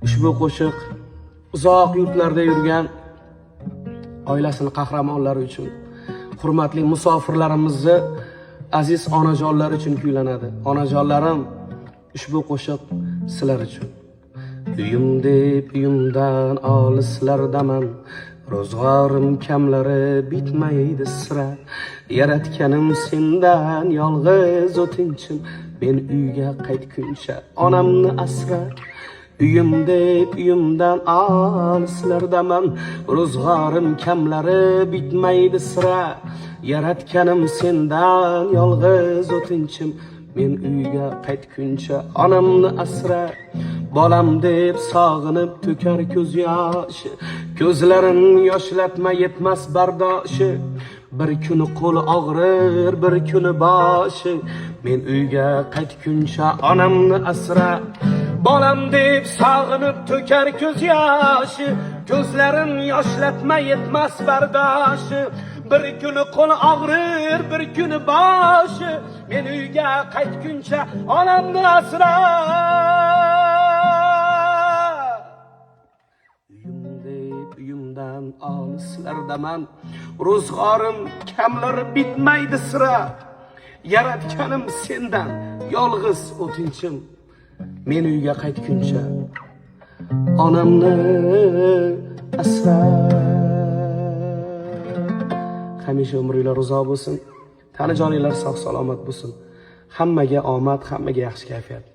Ushbu qo'shiq uzoq yurtlarda yurgan oilasini qahramonlari uchun, hurmatli musofirlarimizni aziz onajonlar uchun kuylanadi. Onajonlarim, ushbu qo'shiq sizlar uchun. Uyim deb uyimdan olislardaman, ro'zg'orim kamlari bitmaydi sira. Yaratganim sendan yolg'iz o'tinchim, men uyga qaytguncha onamni asra. Uyim deb uyimdan olislardaman, ro'zg'orim kamlari bitmaydi sira. Yaratganim sendan yolg'iz o'tinchim, men uyga qaytguncha onamni asra. Bolam deb sog'inib to'kar ko'z yoshi, ko'zlarin yoshlatma yetmas bardoshi. Bir kuni qo'li og'rir, bir kuni boshi, men uyga qaytguncha onamni asra. Bolam deb sog'inib to'kar ko'z yoshi, ko'zlarin yoshlatma yetmas bardoshi. Bir kuni qo'li og'rir, bir kuni boshi, men uyga qaytguncha onamni asra. Uyim deb uyimdan olislardaman, ro'zg'orim kamlari bitmaydi sira. Yaratganim sendan yolg'iz o'tinchim, men uyga qaytguncha onamni asra. Hamisha umringlar uzoq bo'lsin, tanajoninglar sog' salomat bo'lsin. Hammaga omad, hammaga yaxshi kayfiyat.